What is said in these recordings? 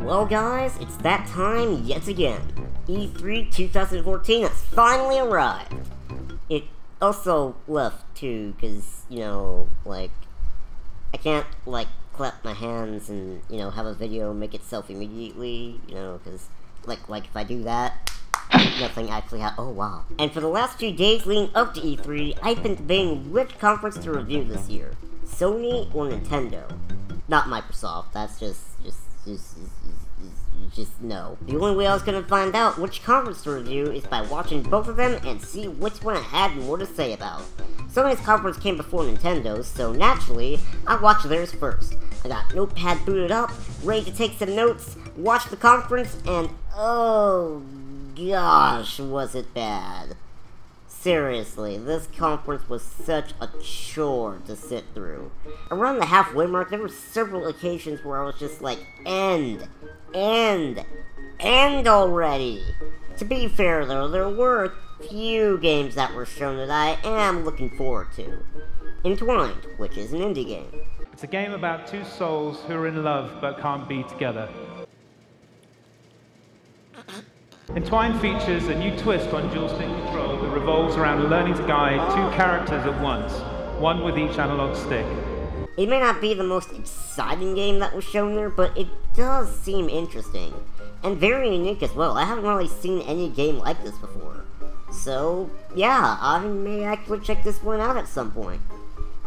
Well guys, it's that time yet again. E3 2014 has finally arrived. It also left too, cause, you know, like, I can't, like, clap my hands and, you know, have a video make itself immediately, you know, cause, like if I do that, nothing actually oh wow. And for the last few days leading up to E3, I've been debating which conference to review this year. Sony or Nintendo. Not Microsoft, that's just no. The only way I was gonna find out which conference to review is by watching both of them and see which one I had more to say about. Sony's conference came before Nintendo's, so naturally, I watched theirs first. I got Notepad booted up, ready to take some notes, watch the conference, and oh gosh, was it bad. Seriously, this conference was such a chore to sit through. Around the halfway mark, there were several occasions where I was just like, end already! To be fair though, there were a few games that were shown that I am looking forward to. Entwined, which is an indie game. It's a game about two souls who are in love but can't be together. Entwined features a new twist on joystick control that revolves around learning to guide two characters at once, one with each analog stick. It may not be the most exciting game that was shown there, but it does seem interesting. And very unique as well. I haven't really seen any game like this before. So, yeah, I may actually check this one out at some point.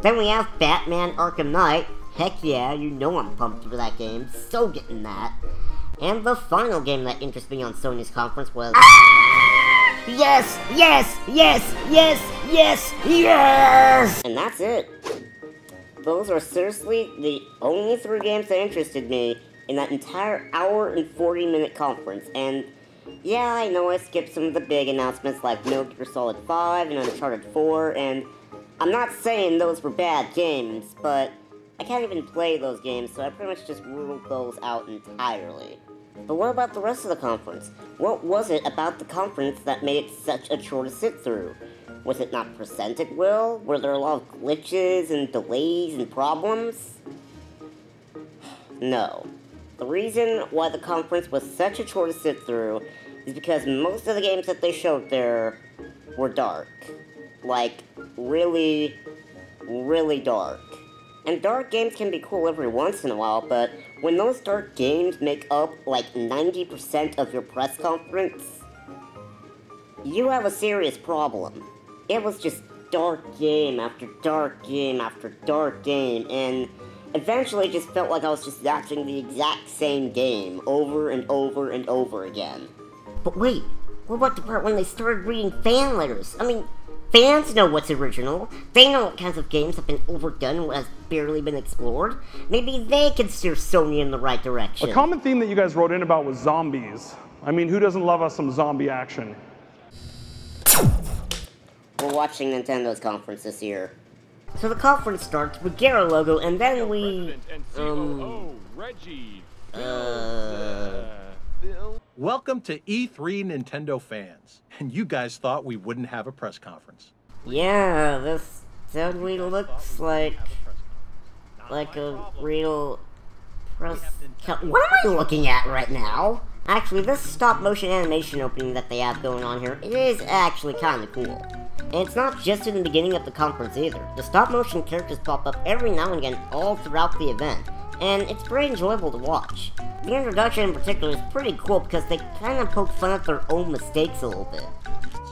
Then we have Batman Arkham Knight. Heck yeah, you know I'm pumped for that game. So getting that. And the final game that interested me on Sony's conference was... Yes! And that's it. Those are seriously the only 3 games that interested me in that entire hour and 40-minute conference. And yeah, I know I skipped some of the big announcements like Metal Gear Solid 5 and Uncharted 4, and I'm not saying those were bad games, but I can't even play those games, so I pretty much just ruled those out entirely. But what about the rest of the conference? What was it about the conference that made it such a chore to sit through? Was it not presented well? Were there a lot of glitches and delays and problems? No. The reason why the conference was such a chore to sit through is because most of the games that they showed there were dark. Like, really, really dark. And dark games can be cool every once in a while, but when those dark games make up like 90% of your press conference, you have a serious problem. It was just dark game after dark game after dark game, and eventually it just felt like I was just watching the exact same game over and over and over again. But wait, what about the part when they started reading fan letters? I mean, fans know what's original. They know what kinds of games have been overdone and what has barely been explored. Maybe they can steer Sony in the right direction. A common theme that you guys wrote in about was zombies. I mean, who doesn't love us some zombie action? We're watching Nintendo's conference this year. So the conference starts with Gara logo, and then we... Welcome to E3 Nintendo fans. And you guys thought we wouldn't have a press conference. Yeah, this totally looks like a real press... What am I looking at right now? Actually, this stop-motion animation opening that they have going on here, it is actually kinda cool. And it's not just in the beginning of the conference either. The stop-motion characters pop up every now and again all throughout the event, and it's pretty enjoyable to watch. The introduction in particular is pretty cool because they kinda poke fun at their own mistakes a little bit.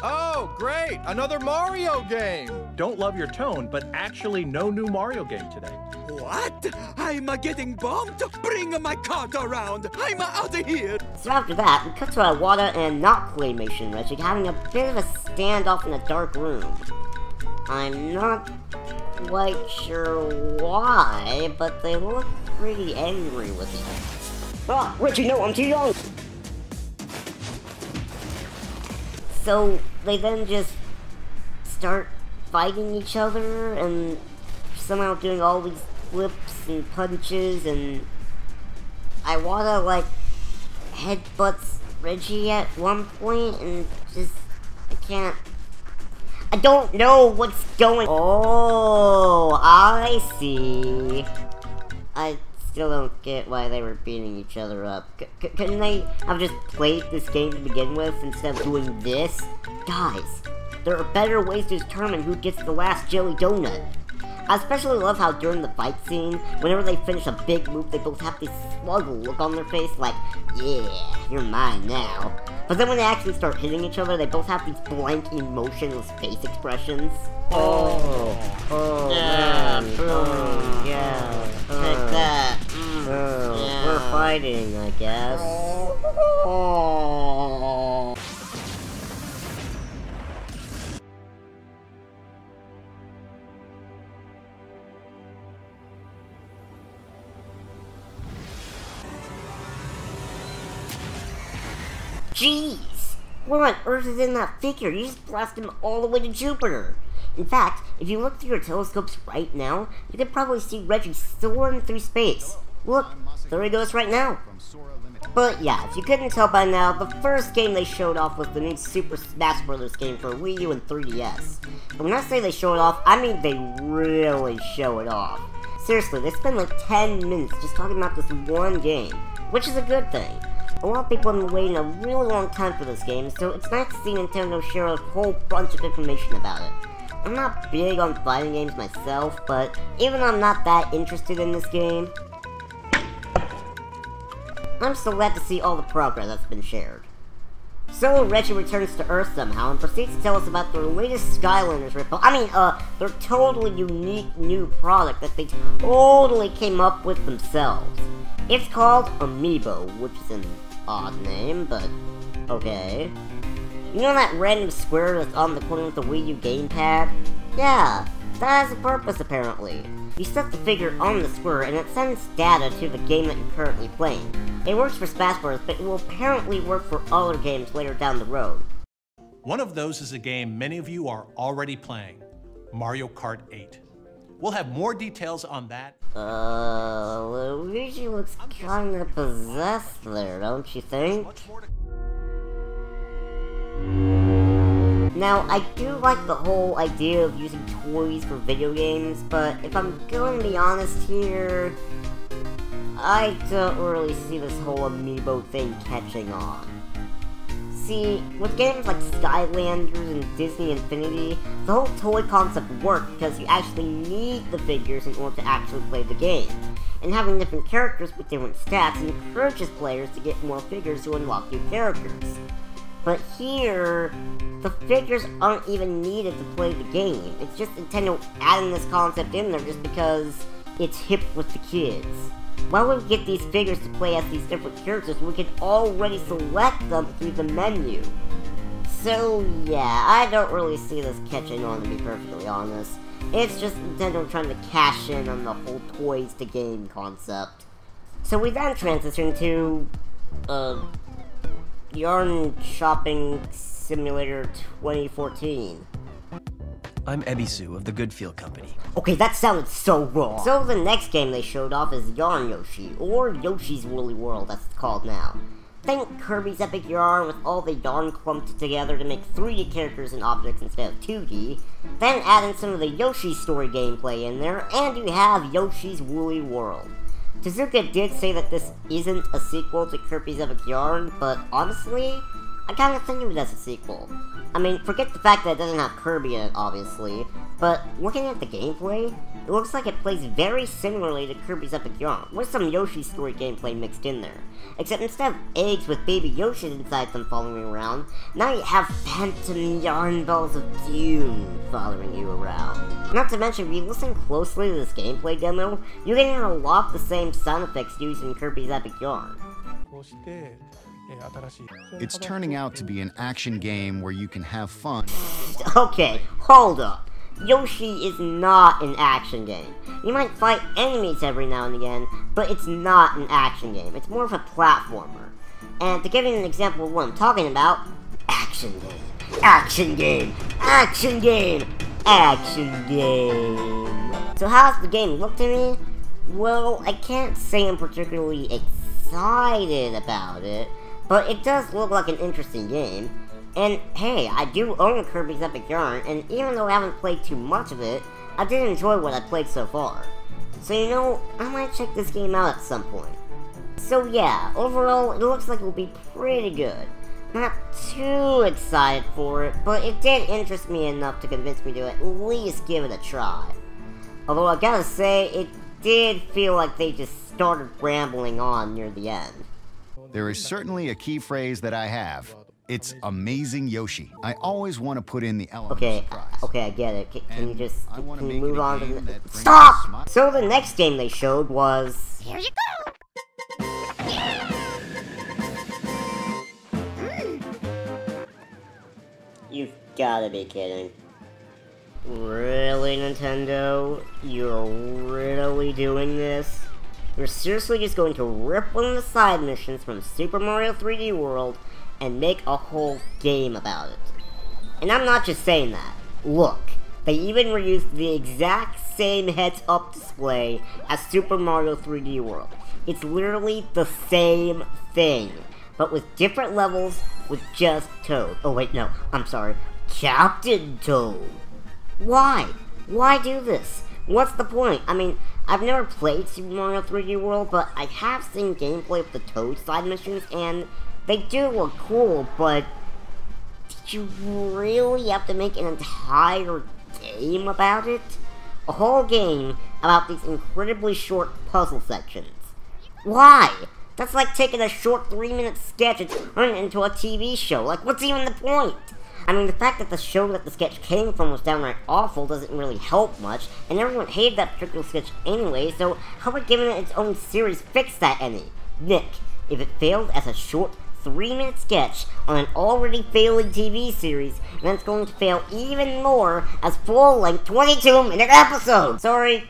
Oh, great! Another Mario game! Don't love your tone, but actually no new Mario game today. What? I'm getting bombed? Bring my cart around! I'm out of here! So after that, we cut to Iwata and not Claymation Reggie having a bit of a standoff in a dark room. I'm not quite sure why, but they look pretty angry with each other. Ah, Reggie, no, I'm too young! So they then just start fighting each other and somehow doing all these flips and punches, and Iwata like headbutts Reggie at one point, and just I don't know what's going. Oh, I see. It's still don't get why they were beating each other up. Couldn't they have just played this game to begin with instead of doing this? Guys, there are better ways to determine who gets the last jelly donut. I especially love how during the fight scene, whenever they finish a big move, they both have this slug look on their face like, yeah, you're mine now. But then when they actually start hitting each other, they both have these blank, emotionless face expressions. Oh, yeah, man. Boom, yeah, take that. Yeah. We're fighting, I guess. Oh. Jeez! What on earth is in that figure? You just blast him all the way to Jupiter! In fact, if you look through your telescopes right now, you can probably see Reggie soaring through space. Look, there he goes right now. But yeah, if you couldn't tell by now, the first game they showed off was the new Super Smash Bros. Game for Wii U and 3DS. And when I say they show it off, I mean they really show it off. Seriously, they spend like 10 minutes just talking about this one game, which is a good thing. A lot of people have been waiting a really long time for this game, so it's nice to see Nintendo share a whole bunch of information about it. I'm not big on fighting games myself, but even though I'm not that interested in this game, I'm still glad to see all the progress that's been shared. So Reggie returns to Earth somehow and proceeds to tell us about their latest Skylanders ripoff. Their totally unique new product that they totally came up with themselves. It's called Amiibo, which is an odd name, but okay. You know that random square that's on the corner with the Wii U gamepad? Yeah, that has a purpose apparently. You set the figure on the square and it sends data to the game that you're currently playing. It works for Smash Bros, but it will apparently work for other games later down the road. One of those is a game many of you are already playing, Mario Kart 8. We'll have more details on that. Luigi looks kinda possessed there, don't you think? Now, I do like the whole idea of using toys for video games, but if I'm going to be honest here, I don't really see this whole Amiibo thing catching on. See, with games like Skylanders and Disney Infinity, the whole toy concept works because you actually need the figures in order to actually play the game. And having different characters with different stats encourages players to get more figures to unlock new characters. But here, the figures aren't even needed to play the game. It's just Nintendo adding this concept in there just because it's hip with the kids. Why would we get these figures to play as these different characters when we can already select them through the menu? So yeah, I don't really see this catching on, to be perfectly honest. It's just Nintendo trying to cash in on the whole toys to game concept. So we then transition to, Yarn Shopping Simulator 2014. I'm Ebisu of the Goodfield Company. Okay, that sounded so wrong. So the next game they showed off is Yarn Yoshi, or Yoshi's Woolly World as it's called now. Think Kirby's Epic Yarn with all the yarn clumped together to make 3D characters and objects instead of 2D. Then add in some of the Yoshi story gameplay in there, and you have Yoshi's Woolly World. Tezuka did say that this isn't a sequel to Kirby's Epic Yarn, but honestly, I kinda think of it as a sequel. I mean, forget the fact that it doesn't have Kirby in it, obviously, but looking at the gameplay, it looks like it plays very similarly to Kirby's Epic Yarn, with some Yoshi story gameplay mixed in there. Except instead of eggs with baby Yoshi inside them following around, now you have phantom yarn balls of doom following you around. Not to mention, if you listen closely to this gameplay demo, you can hear a lot of the same sound effects used in Kirby's Epic Yarn. It's turning out to be an action game where you can have fun. Okay, hold up. Yoshi is not an action game. You might fight enemies every now and again, but it's not an action game. It's more of a platformer. And to give you an example of what I'm talking about, action game, action game, action game, action game. So how's the game look to me? Well, I can't say I'm particularly excited about it, but it does look like an interesting game. And hey, I do own Kirby's Epic Yarn, and even though I haven't played too much of it, I did enjoy what I played so far. So you know, I might check this game out at some point. So yeah, overall, it looks like it will be pretty good. Not too excited for it, but it did interest me enough to convince me to at least give it a try. Although I gotta say, it did feel like they just started rambling on near the end. There is certainly a key phrase that I have. It's amazing Yoshi. I always want to put in the element of surprise. Okay, I get it. Can you just can you move on to the... Stop! Stop! So the next game they showed was... Here you go! You've gotta be kidding. Really, Nintendo? You're really doing this? You're seriously just going to rip one of the side missions from Super Mario 3D World and make a whole game about it. And I'm not just saying that. Look, they even reused the exact same heads-up display as Super Mario 3D World. It's literally the same thing, but with different levels with just Toad. Oh wait, no, I'm sorry. Captain Toad. Why? Why do this? What's the point? I mean, I've never played Super Mario 3D World, but I have seen gameplay of the Toad side missions, and they do look cool, but did you really have to make an entire game about it? A whole game about these incredibly short puzzle sections. Why? That's like taking a short 3-minute sketch and turning it into a TV show. Like, what's even the point? I mean, the fact that the show that the sketch came from was downright awful doesn't really help much, and everyone hated that particular sketch anyway, so how would giving it its own series fix that any? Nick, if it failed as a short 3-minute sketch on an already failing TV series, then it's going to fail even more as full-length 22-minute episodes! I'm sorry,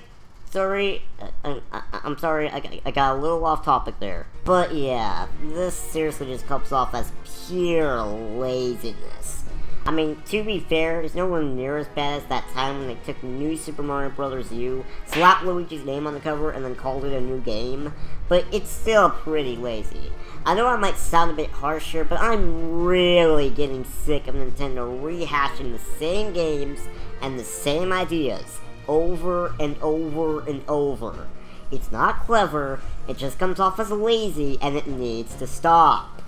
I got a little off topic there. But yeah, this seriously just comes off as pure laziness. I mean, to be fair, it's nowhere near as bad as that time when they took New Super Mario Bros. U, slapped Luigi's name on the cover, and then called it a new game, but it's still pretty lazy. I know I might sound a bit harsher, but I'm really getting sick of Nintendo rehashing the same games and the same ideas over and over and over. It's not clever, it just comes off as lazy, and it needs to stop.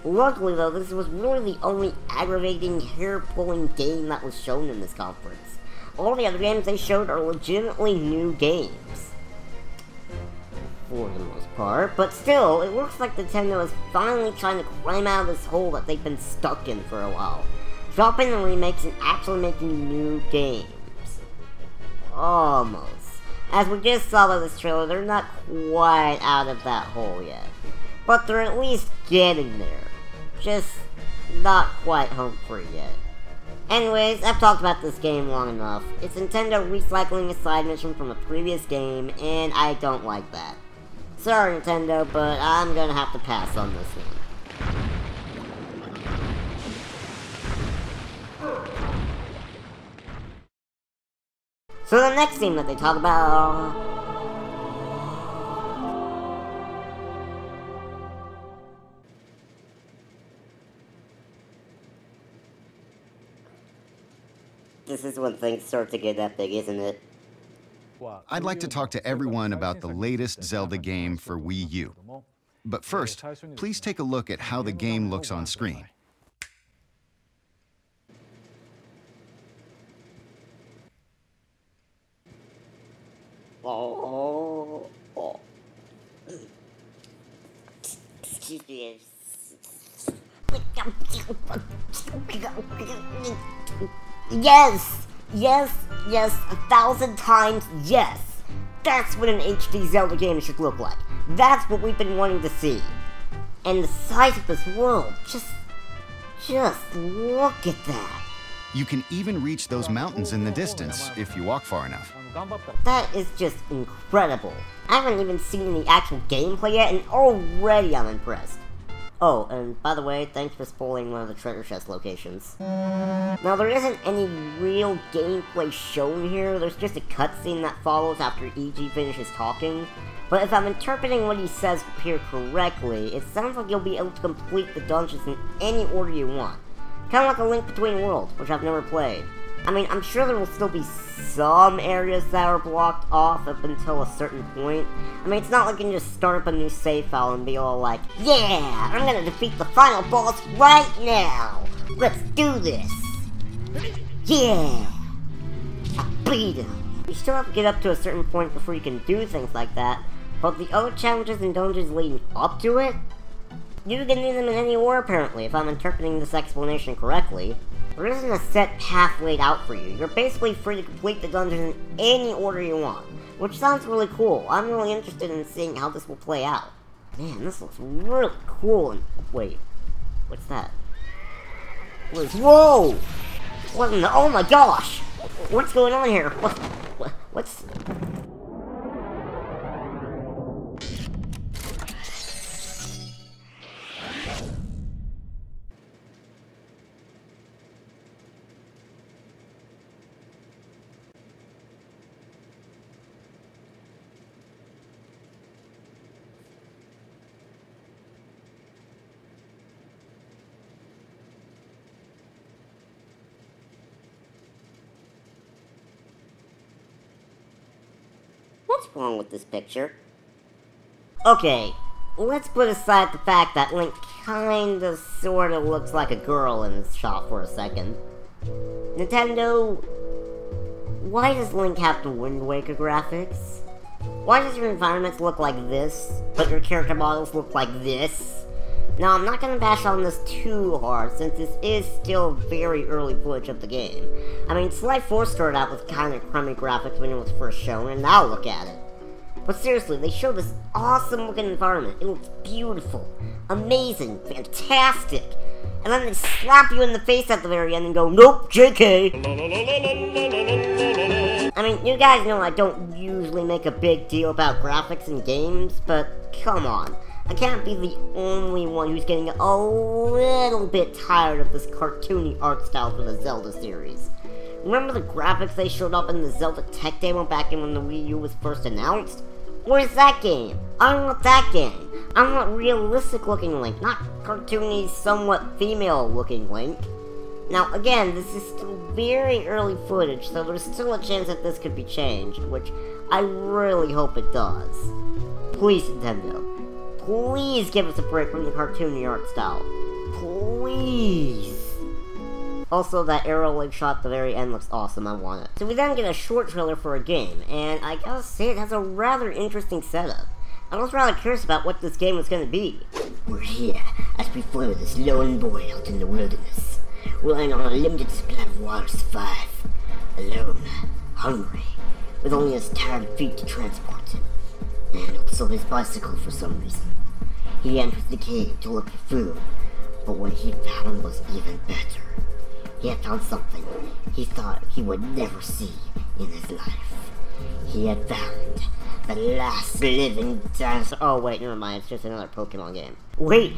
Luckily though, this was really the only aggravating, hair-pulling game that was shown in this conference. All the other games they showed are legitimately new games, for the most part, but still, it looks like Nintendo is finally trying to climb out of this hole that they've been stuck in for a while, dropping the remakes and actually making new games. Almost. As we just saw by this trailer, they're not quite out of that hole yet, but they're at least getting there. Just not quite home free yet. Anyways, I've talked about this game long enough. It's Nintendo recycling a side mission from a previous game, and I don't like that. Sorry Nintendo, but I'm gonna have to pass on this one. So the next theme that they talk about... This is when things start to get epic, isn't it? I'd like to talk to everyone about the latest Zelda game for Wii U. But first, please take a look at how the game looks on screen. Oh. Excuse me. Yes! Yes! Yes! 1,000 times yes! That's what an HD Zelda game should look like. That's what we've been wanting to see. And the size of this world, just look at that. You can even reach those mountains in the distance if you walk far enough. That is just incredible. I haven't even seen any actual gameplay yet, and already I'm impressed. Oh, and by the way, thanks for spoiling one of the treasure chest locations. Now, there isn't any real gameplay shown here, there's just a cutscene that follows after EG finishes talking. But if I'm interpreting what he says here correctly, it sounds like you'll be able to complete the dungeons in any order you want. Kinda like a Link Between Worlds, which I've never played. I mean, I'm sure there will still be some areas that are blocked off up until a certain point. I mean, it's not like you can just start up a new save file and be all like, yeah, I'm gonna defeat the final boss right now. Let's do this. Yeah, I beat him. You still have to get up to a certain point before you can do things like that, but the other challenges and dungeons leading up to it, you can do them in any order apparently, if I'm interpreting this explanation correctly. There isn't a set path laid out for you. You're basically free to complete the dungeon in any order you want, which sounds really cool. I'm really interested in seeing how this will play out. Man, this looks really cool. And wait, what's that? Whoa! What in the? Oh my gosh! What's going on here? What's? What's wrong with this picture? Okay, let's put aside the fact that Link kinda sorta looks like a girl in this shot for a second. Nintendo, why does Link have the Wind Waker graphics? Why does your environments look like this, but your character models look like this? Now, I'm not gonna bash on this too hard, since this is still very early footage of the game. I mean, Slight 4 started out with kinda crummy graphics when it was first shown, and now look at it. But seriously, they show this awesome looking environment. It looks beautiful, amazing, fantastic. And then they slap you in the face at the very end and go, nope, JK. I mean, you guys know I don't usually make a big deal about graphics in games, but come on. I can't be the only one who's getting a little bit tired of this cartoony art style for the Zelda series. Remember the graphics they showed up in the Zelda tech demo back in when the Wii U was first announced? Where's that game? I don't want that game. I want realistic looking Link, not cartoony, somewhat female looking Link. Now again, this is still very early footage, so there's still a chance that this could be changed, which I really hope it does. Please, Nintendo. Please give us a break from the cartoony art style. Please. Also, that arrow leg shot at the very end looks awesome, I want it. So we then get a short trailer for a game, and I gotta say it has a rather interesting setup. I was rather curious about what this game was gonna be. We're here as we follow this lone boy out in the wilderness, relying on a limited supply of water to survive. Alone, hungry, with only his tired feet to transport him, and also his bicycle for some reason. He enters the cave to look for food, but what he found was even better. He had found something he thought he would never see in his life. He had found the last living dinosaur. Oh wait, never mind, it's just another Pokemon game. Wait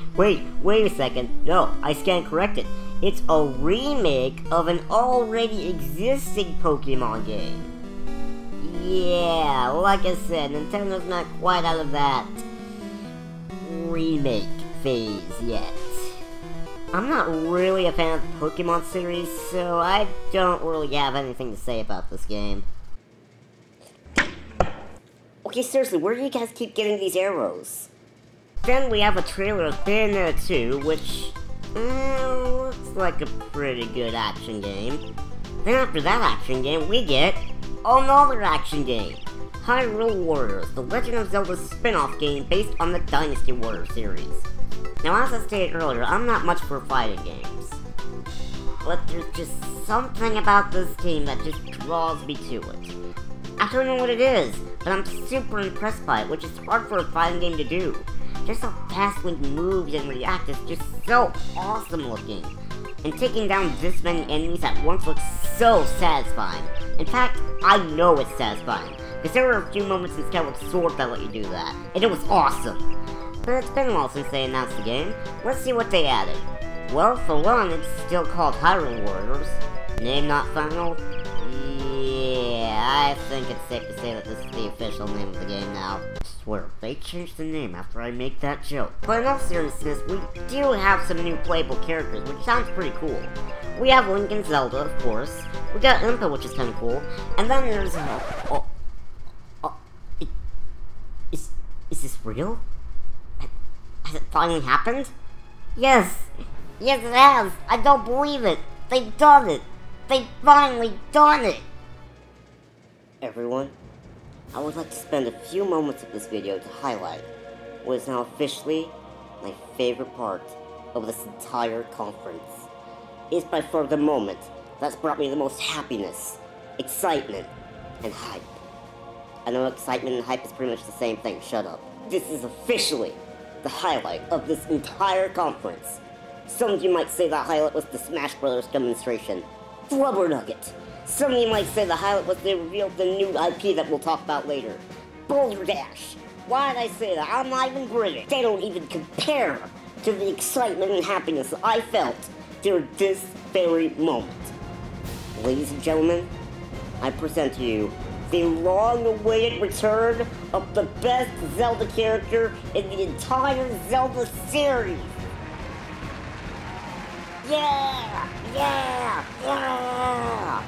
a second. No, I stand corrected. It's a remake of an already existing Pokemon game. Yeah, like I said, Nintendo's not quite out of that remake phase yet. I'm not really a fan of the Pokemon series, so I don't really have anything to say about this game. Okay, seriously, where do you guys keep getting these arrows? Then we have a trailer of Bayonetta 2, which looks like a pretty good action game. Then after that action game, we get another action game. Hyrule Warriors, the Legend of Zelda spin-off game based on the Dynasty Warriors series. Now, as I stated earlier, I'm not much for fighting games, but there's just something about this game that just draws me to it. I don't know what it is, but I'm super impressed by it, which is hard for a fighting game to do. Just how fast Link moves and reacts is just so awesome looking. And taking down this many enemies at once looks so satisfying. In fact, I know it's satisfying, because there were a few moments in Skyward Sword that let you do that, and it was awesome. But it's been a while since they announced the game. Let's see what they added. Well, for one, it's still called Hyrule Warriors. Name not final? Yeah, I think it's safe to say that this is the official name of the game now. I swear, they changed the name after I make that joke. But in all seriousness, we do have some new playable characters, which sounds pretty cool. We have Link and Zelda, of course. We got Impa, which is kind of cool. And then there's... Is this real? Has it finally happened? Yes! Yes, it has! I don't believe it! They've done it! They've finally done it! Everyone, I would like to spend a few moments of this video to highlight what is now officially my favorite part of this entire conference. It is by far the moment that's brought me the most happiness, excitement, and hype. I know excitement and hype is pretty much the same thing, shut up. This is officially the highlight of this entire conference. Some of you might say the highlight was the Smash Brothers demonstration. Flubber Nugget. Some of you might say the highlight was they revealed the new IP that we'll talk about later. Boulder Dash. Why did I say that? I'm not even British. They don't even compare to the excitement and happiness that I felt during this very moment. Ladies and gentlemen, I present to you the long-awaited return of the best Zelda character in the entire Zelda series. Yeah! Yeah! Yeah!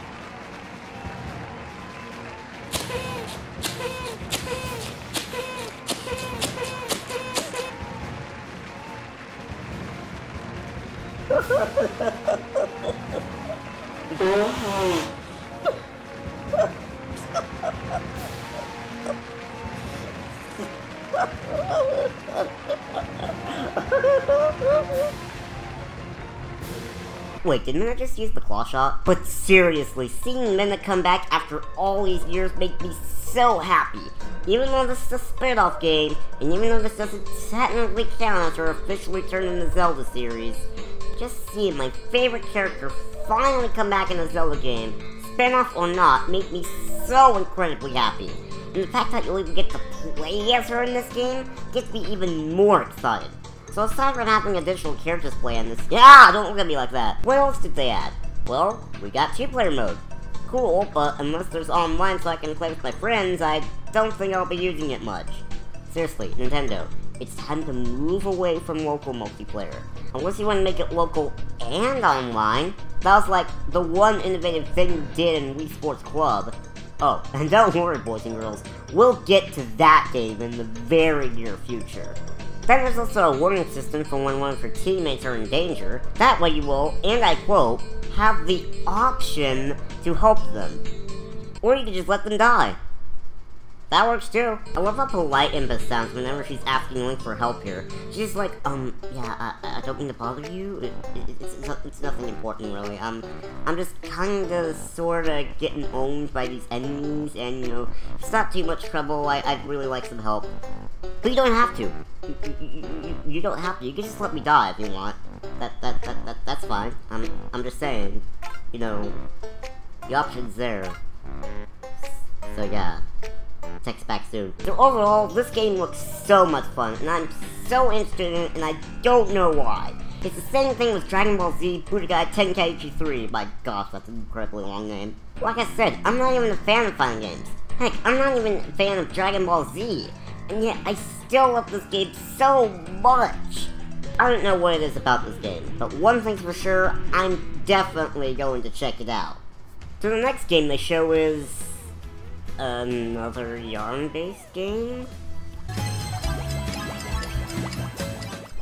Wait, didn't I just use the claw shot? But seriously, seeing Minna come back after all these years made me so happy. Even though this is a spin-off game, and even though this doesn't technically count as her official return in the Zelda series, just seeing my favorite character finally come back in a Zelda game, spin-off or not, made me so incredibly happy. And the fact that you'll even get to play as her in this game gets me even more excited. So aside from having additional characters play in this... Yeah, don't look at me like that. What else did they add? Well, we got 2-player mode. Cool, but unless there's online so I can play with my friends, I don't think I'll be using it much. Seriously, Nintendo, it's time to move away from local multiplayer. Unless you want to make it local and online, that was like the one innovative thing you did in Wii Sports Club. Oh, and don't worry boys and girls, we'll get to that game in the very near future. Then there's also a warning system for when one of your teammates are in danger. That way you will, and I quote, have the option to help them. Or you can just let them die. That works too. I love how polite Impa sounds whenever she's asking Link for help here. She's like, yeah, I don't mean to bother you. It's nothing important really. I'm just kinda sorta getting owned by these enemies, and you know, if it's not too much trouble, I'd really like some help. But you don't have to. You don't have to. You can just let me die if you want. That's fine. I'm just saying, you know, the option's there. So yeah. Text back soon. So overall, this game looks so much fun, and I'm so interested in it, and I don't know why. It's the same thing with Dragon Ball Z Budokai Tenkaichi 3. My gosh, that's an incredibly long name. Like I said, I'm not even a fan of fighting games. Heck, I'm not even a fan of Dragon Ball Z. And yet, I still love this game so much. I don't know what it is about this game, but one thing's for sure, I'm definitely going to check it out. So the next game they show is... another yarn-based game?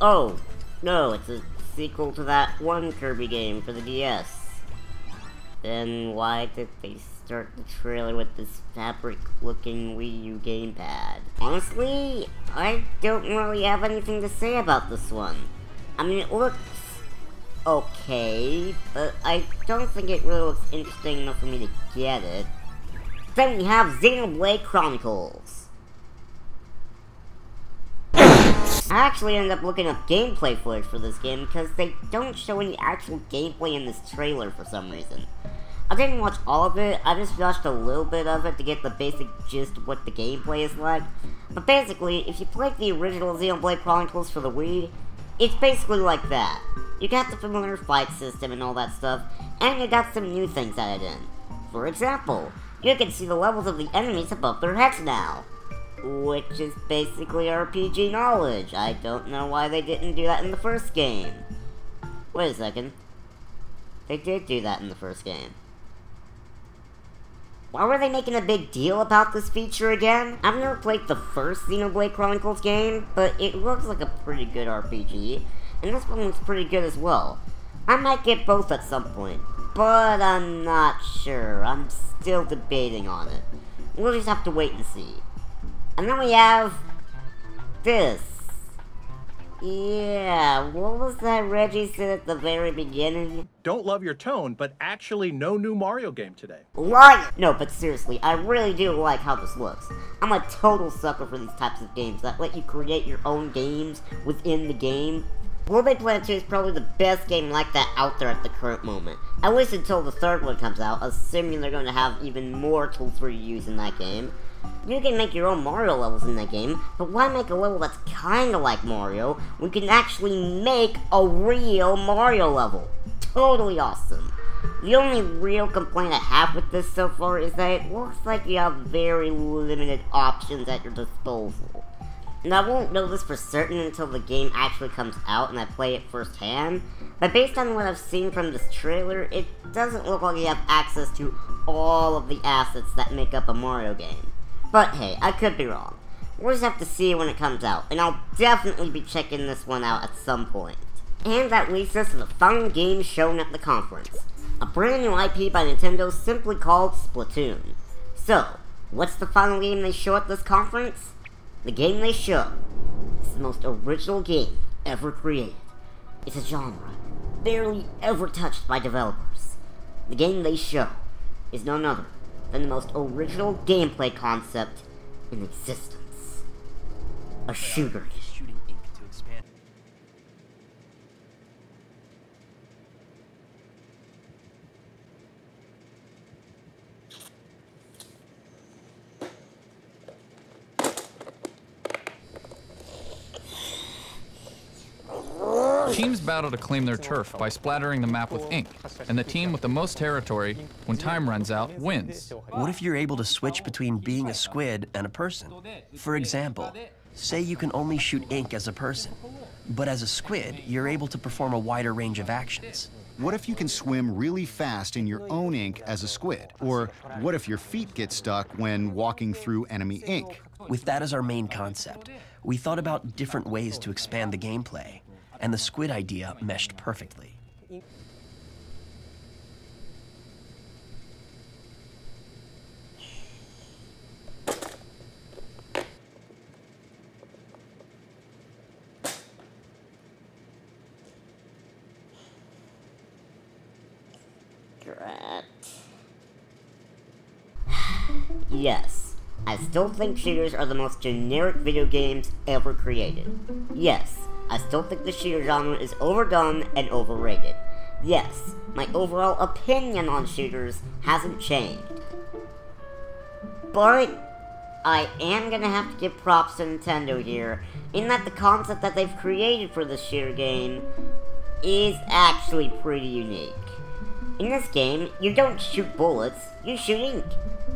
Oh, no, it's a sequel to that one Kirby game for the DS. Then why did they start the trailer with this fabric-looking Wii U gamepad? Honestly, I don't really have anything to say about this one. I mean, it looks okay, but I don't think it really looks interesting enough for me to get it. Then we have Xenoblade Chronicles. I actually ended up looking up gameplay footage for this game because they don't show any actual gameplay in this trailer for some reason. I didn't watch all of it, I just watched a little bit of it to get the basic gist of what the gameplay is like. But basically, if you played the original Xenoblade Chronicles for the Wii, it's basically like that. You got the familiar fight system and all that stuff, and you got some new things added in. For example, you can see the levels of the enemies above their heads now. Which is basically RPG knowledge. I don't know why they didn't do that in the first game. Wait a second. They did do that in the first game. Why were they making a big deal about this feature again? I've never played the first Xenoblade Chronicles game, but it looks like a pretty good RPG, and this one looks pretty good as well. I might get both at some point, but I'm not sure. I'm still debating on it. We'll just have to wait and see. And then we have this. Yeah, what was that Reggie said at the very beginning? Don't love your tone, but actually no new Mario game today. Right! No, but seriously, I really do like how this looks. I'm a total sucker for these types of games that let you create your own games within the game. World Planet 2 is probably the best game like that out there at the current moment. At least until the third one comes out, assuming they're going to have even more tools for you to use in that game. You can make your own Mario levels in that game, but why make a level that's kinda like Mario when you can actually make a real Mario level? Totally awesome. The only real complaint I have with this so far is that it looks like you have very limited options at your disposal. And I won't know this for certain until the game actually comes out and I play it firsthand, but based on what I've seen from this trailer, it doesn't look like you have access to all of the assets that make up a Mario game. But hey, I could be wrong. We'll just have to see when it comes out, and I'll definitely be checking this one out at some point. And that leads us to the final game shown at the conference. A brand new IP by Nintendo simply called Splatoon. So, what's the final game they show at this conference? The game they show is the most original game ever created. It's a genre barely ever touched by developers. The game they show is none other than the most original gameplay concept in existence. A shooter game. Teams battle to claim their turf by splattering the map with ink, and the team with the most territory, when time runs out, wins. What if you're able to switch between being a squid and a person? For example, say you can only shoot ink as a person, but as a squid, you're able to perform a wider range of actions. What if you can swim really fast in your own ink as a squid? Or what if your feet get stuck when walking through enemy ink? With that as our main concept, we thought about different ways to expand the gameplay, and the squid idea meshed perfectly. Yes, I still think shooters are the most generic video games ever created. Yes, I still think the shooter genre is overdone and overrated. Yes, my overall opinion on shooters hasn't changed. But I am gonna have to give props to Nintendo here, in that the concept that they've created for this shooter game is actually pretty unique. In this game, you don't shoot bullets, you shoot ink.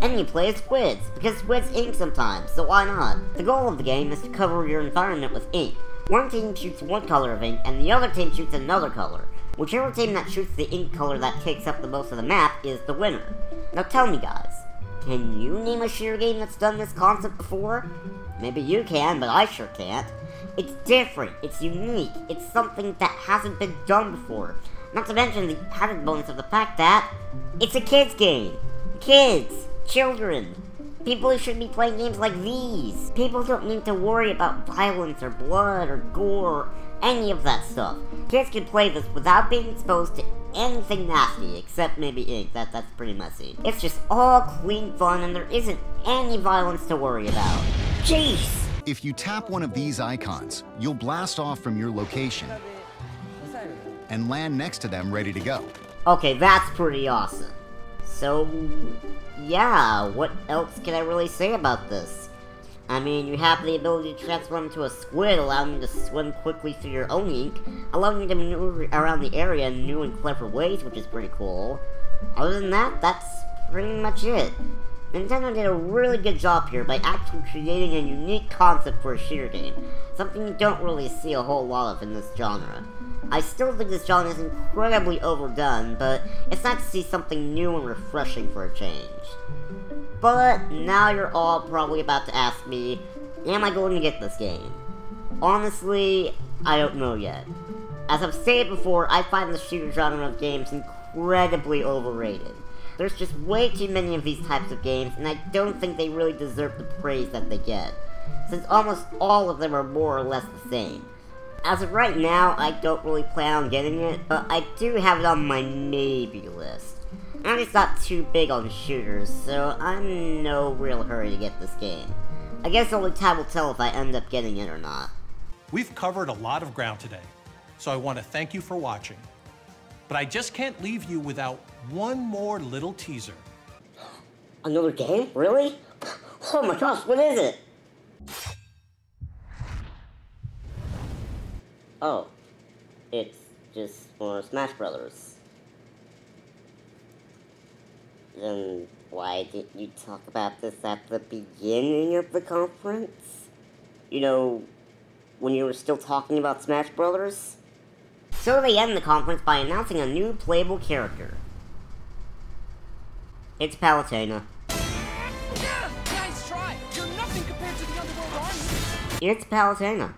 And you play as squids, because squids ink sometimes, so why not? The goal of the game is to cover your environment with ink. One team shoots one color of ink, and the other team shoots another color. Whichever team that shoots the ink color that takes up the most of the map is the winner. Now tell me guys, can you name a shooter game that's done this concept before? Maybe you can, but I sure can't. It's different, it's unique, it's something that hasn't been done before. Not to mention the added bonus of the fact that it's a kids game. Kids, children, people who should be playing games like these. People don't need to worry about violence or blood or gore or any of that stuff. Kids can play this without being exposed to anything nasty, except maybe ink. That's pretty messy. It's just all clean fun and there isn't any violence to worry about. Jeez! If you tap one of these icons, you'll blast off from your location and land next to them ready to go. Okay, that's pretty awesome. So, yeah, what else can I really say about this? I mean, you have the ability to transform into a squid, allowing you to swim quickly through your own ink, allowing you to maneuver around the area in new and clever ways, which is pretty cool. Other than that, that's pretty much it. Nintendo did a really good job here by actually creating a unique concept for a shooter game, something you don't really see a whole lot of in this genre. I still think this genre is incredibly overdone, but it's nice to see something new and refreshing for a change. But now you're all probably about to ask me, am I going to get this game? Honestly, I don't know yet. As I've stated before, I find the shooter genre of games incredibly overrated. There's just way too many of these types of games, and I don't think they really deserve the praise that they get, since almost all of them are more or less the same. As of right now, I don't really plan on getting it, but I do have it on my maybe list. I'm just not too big on shooters, so I'm in no real hurry to get this game. I guess only time will tell if I end up getting it or not. We've covered a lot of ground today, so I want to thank you for watching. But I just can't leave you without one more little teaser. Another game? Really? Oh my gosh, what is it? Oh, it's just more Smash Brothers. Then why didn't you talk about this at the beginning of the conference? You know, when you were still talking about Smash Brothers? So they end the conference by announcing a new playable character. It's Palutena. Nice try! You're nothing compared to the Underworld Army! It's Palutena.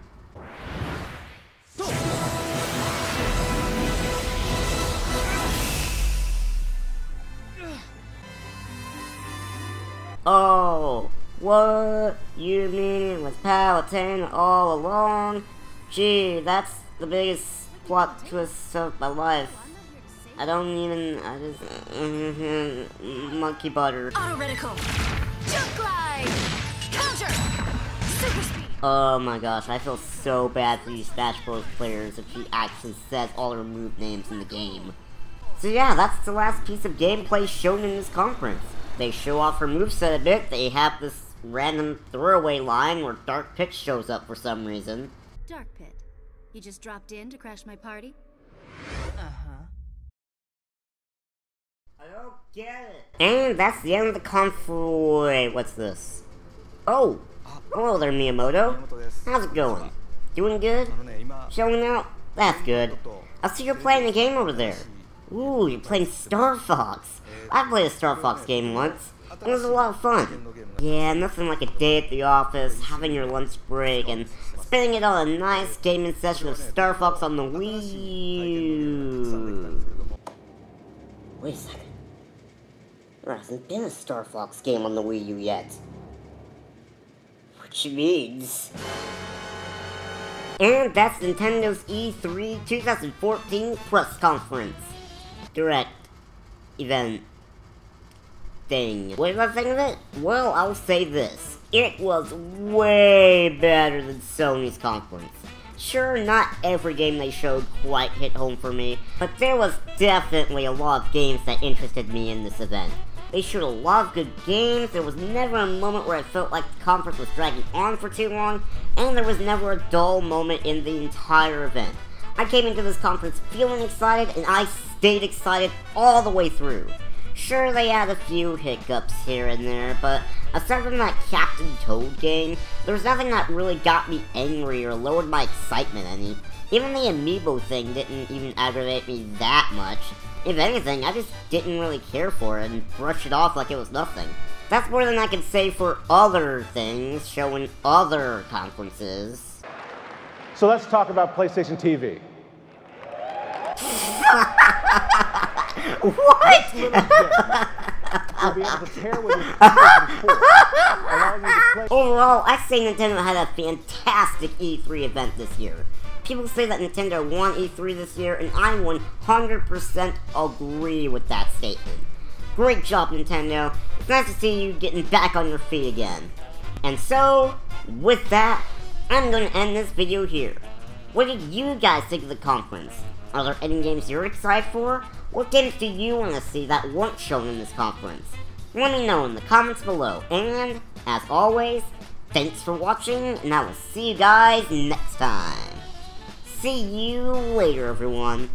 Oh, what? You mean it was Palutena all along? Gee, that's the biggest plot twist of my life. I just... monkey butter. Auto reticle! Jump glide! Counter! Super speed! Oh my gosh, I feel so bad for these Smash Bros. Players if she actually says all her move names in the game. So yeah, that's the last piece of gameplay shown in this conference. They show off her moveset a bit, they have this random throwaway line where Dark Pit shows up for some reason. Dark Pit. You just dropped in to crash my party? I don't get it. And that's the end of the conference. Wait, what's this? Oh! Hello there, Miyamoto. How's it going? Doing good? Showing out? That's good. I see you're playing a game over there. Ooh, you're playing Star Fox. I played a Star Fox game once. It was a lot of fun. Yeah, nothing like a day at the office, having your lunch break, and spending it on a nice gaming session of Star Fox on the Wii U. Wait a second. There hasn't been a Star Fox game on the Wii U yet. Which means... And that's Nintendo's E3 2014 press conference. Direct. Event. Thing. What did I think of it? Well, I'll say this. It was way better than Sony's conference. Sure, not every game they showed quite hit home for me, but there was definitely a lot of games that interested me in this event. They showed a lot of good games, there was never a moment where I felt like the conference was dragging on for too long, and there was never a dull moment in the entire event. I came into this conference feeling excited, and I stayed excited all the way through. Sure, they had a few hiccups here and there, but aside from that Captain Toad game, there was nothing that really got me angry or lowered my excitement any. Even the Amiibo thing didn't even aggravate me that much. If anything, I just didn't really care for it and brushed it off like it was nothing. That's more than I can say for other things shown in other conferences. So let's talk about PlayStation TV. What? You'll be able to pair with your PlayStation 4, allowing you to play. Overall, I say Nintendo had a fantastic E3 event this year. People say that Nintendo won E3 this year, and I 100% agree with that statement. Great job, Nintendo. It's nice to see you getting back on your feet again. And so, with that, I'm going to end this video here. What did you guys think of the conference? Are there any games you're excited for? What games do you want to see that weren't shown in this conference? Let me know in the comments below. And, as always, thanks for watching, and I will see you guys next time. See you later, everyone.